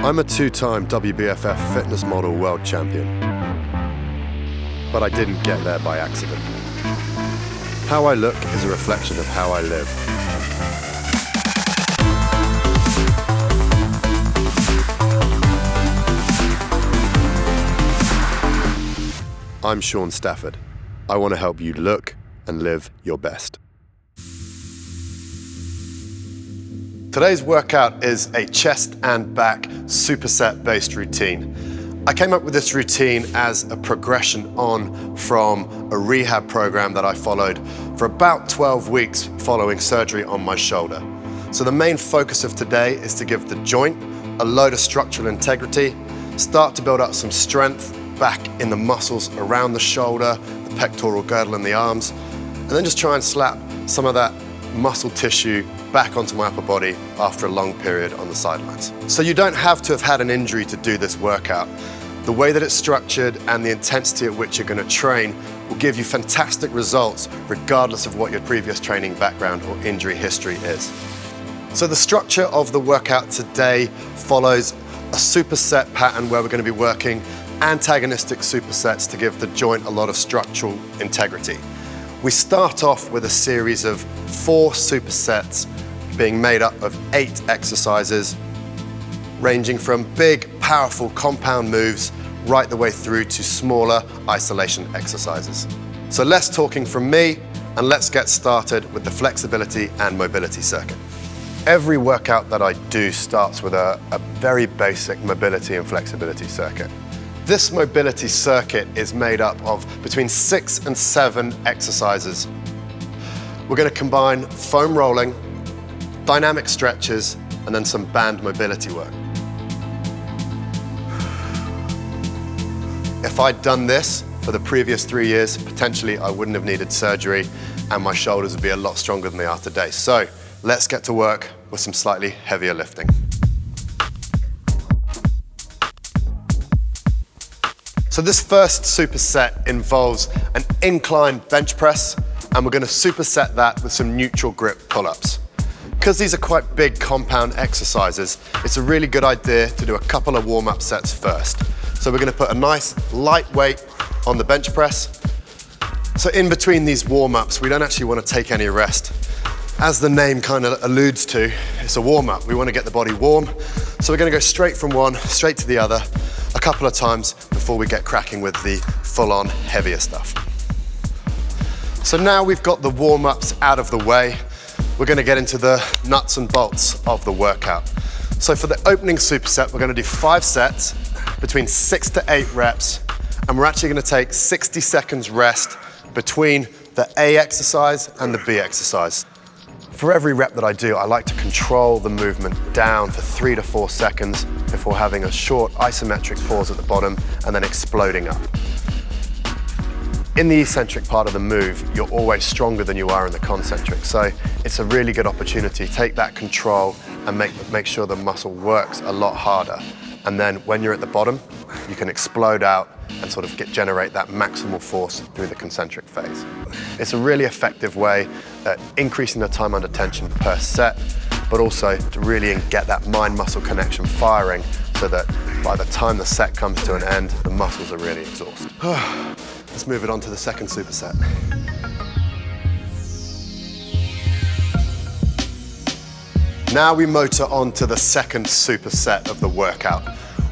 I'm a two-time WBFF fitness model world champion, but I didn't get there by accident. How I look is a reflection of how I live. I'm Shaun Stafford. I want to help you look and live your best. Today's workout is a chest and back superset-based routine. I came up with this routine as a progression on from a rehab program that I followed for about 12 weeks following surgery on my shoulder. So the main focus of today is to give the joint a load of structural integrity, start to build up some strength back in the muscles around the shoulder, the pectoral girdle in the arms, and then just try and slap some of that muscle tissue back onto my upper body after a long period on the sidelines. So you don't have to have had an injury to do this workout. The way that it's structured and the intensity at which you're going to train will give you fantastic results regardless of what your previous training background or injury history is. So the structure of the workout today follows a superset pattern where we're going to be working antagonistic supersets to give the joint a lot of structural integrity. We start off with a series of 4 supersets being made up of 8 exercises, ranging from big, powerful compound moves right the way through to smaller isolation exercises. So less talking from me, and let's get started with the flexibility and mobility circuit. Every workout that I do starts with a very basic mobility and flexibility circuit. This mobility circuit is made up of between 6 and 7 exercises. We're going to combine foam rolling, dynamic stretches, and then some band mobility work. If I'd done this for the previous 3 years, potentially I wouldn't have needed surgery and my shoulders would be a lot stronger than they are today. So let's get to work with some slightly heavier lifting. So this first superset involves an incline bench press, and we're going to superset that with some neutral grip pull-ups. Because these are quite big compound exercises, it's a really good idea to do a couple of warm-up sets first. So we're going to put a nice light weight on the bench press. So in between these warm-ups, we don't actually want to take any rest. As the name kind of alludes to, it's a warm-up. We want to get the body warm. So we're going to go straight from one, straight to the other, a couple of times before we get cracking with the full-on heavier stuff. So now we've got the warm-ups out of the way, we're going to get into the nuts and bolts of the workout. So for the opening superset, we're going to do 5 sets between 6 to 8 reps, and we're actually going to take 60 seconds rest between the A exercise and the B exercise. For every rep that I do, I like to control the movement down for 3 to 4 seconds before having a short isometric pause at the bottom and then exploding up. In the eccentric part of the move, you're always stronger than you are in the concentric, so it's a really good opportunity to take that control and make sure the muscle works a lot harder. And then when you're at the bottom, you can explode out and sort of generate that maximal force through the concentric phase. It's a really effective way at increasing the time under tension per set, but also to really get that mind-muscle connection firing so that by the time the set comes to an end, the muscles are really exhausted. Let's move it on to the second superset. Now we motor on to the second superset of the workout.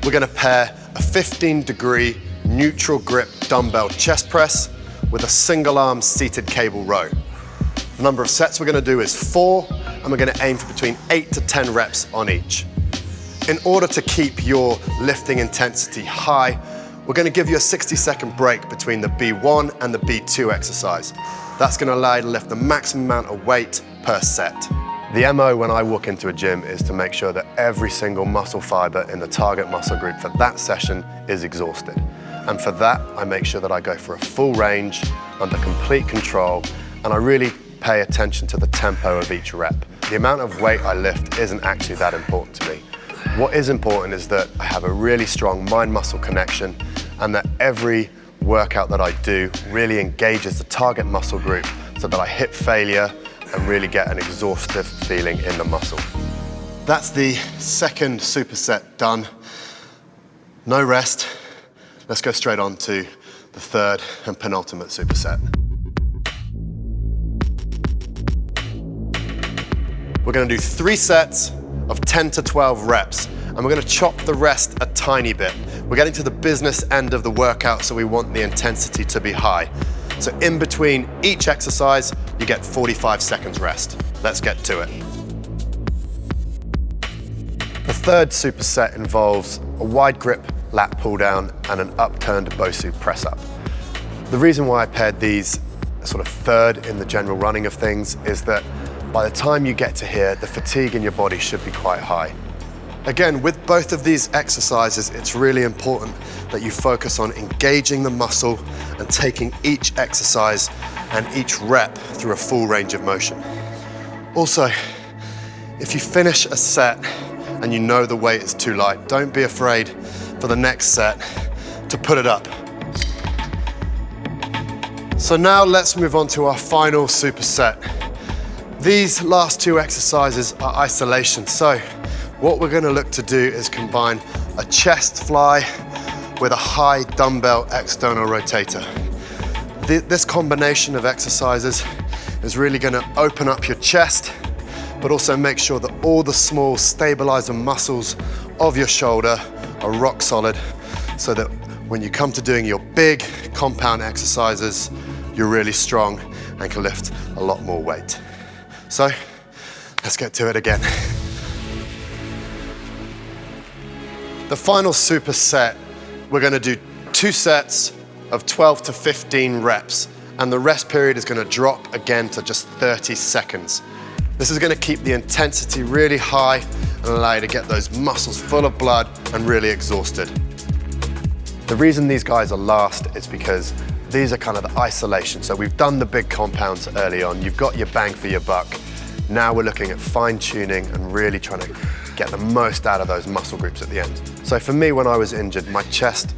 We're going to pair a 15-degree neutral grip dumbbell chest press with a single arm seated cable row. The number of sets we're going to do is 4, and we're going to aim for between 8 to 10 reps on each. In order to keep your lifting intensity high, we're going to give you a 60-second break between the B1 and the B2 exercise. That's going to allow you to lift the maximum amount of weight per set. The MO when I walk into a gym is to make sure that every single muscle fiber in the target muscle group for that session is exhausted. And for that, I make sure that I go for a full range, under complete control, and I really pay attention to the tempo of each rep. The amount of weight I lift isn't actually that important to me. What is important is that I have a really strong mind-muscle connection and that every workout that I do really engages the target muscle group so that I hit failure and really get an exhaustive feeling in the muscle. That's the second superset done. No rest. Let's go straight on to the third and penultimate superset. We're gonna do 3 sets of 10 to 12 reps, and we're gonna chop the rest a tiny bit. We're getting to the business end of the workout, so we want the intensity to be high. So in between each exercise, you get 45 seconds rest. Let's get to it. The third superset involves a wide grip lat pull down and an upturned Bosu press up. The reason why I paired these sort of third in the general running of things is that by the time you get to here, the fatigue in your body should be quite high. Again, with both of these exercises, it's really important that you focus on engaging the muscle and taking each exercise and each rep through a full range of motion. Also, if you finish a set and you know the weight is too light, don't be afraid for the next set to put it up. So now let's move on to our final superset. These last 2 exercises are isolation. So what we're gonna look to do is combine a chest fly with a high dumbbell external rotator. This combination of exercises is really gonna open up your chest, but also make sure that all the small stabilizer muscles of your shoulder are rock solid, so that when you come to doing your big compound exercises, you're really strong and can lift a lot more weight. So let's get to it again. The final superset, we're gonna do 2 sets of 12 to 15 reps, and the rest period is gonna drop again to just 30 seconds. This is gonna keep the intensity really high and allow you to get those muscles full of blood and really exhausted. The reason these guys are last is because these are kind of the isolation. So we've done the big compounds early on, you've got your bang for your buck. Now we're looking at fine tuning and really trying to get the most out of those muscle groups at the end. So for me, when I was injured, my chest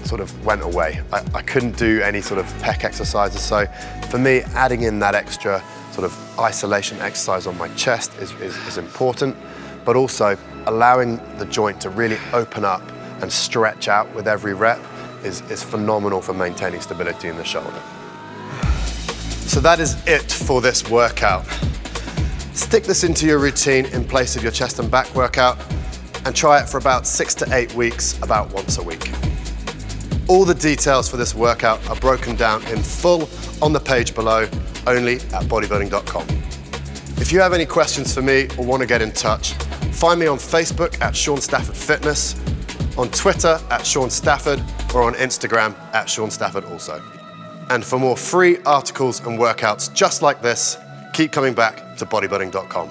sort of went away. I couldn't do any sort of pec exercises. So for me, adding in that extra sort of isolation exercise on my chest is important, but also allowing the joint to really open up and stretch out with every rep is phenomenal for maintaining stability in the shoulder. So that is it for this workout. Stick this into your routine in place of your chest and back workout, and try it for about 6 to 8 weeks, about once a week. All the details for this workout are broken down in full on the page below, only at Bodybuilding.com. If you have any questions for me or want to get in touch, find me on Facebook at Shaun Stafford Fitness, on Twitter at Shaun Stafford, or on Instagram at Shaun Stafford also. And for more free articles and workouts just like this, keep coming back to Bodybuilding.com.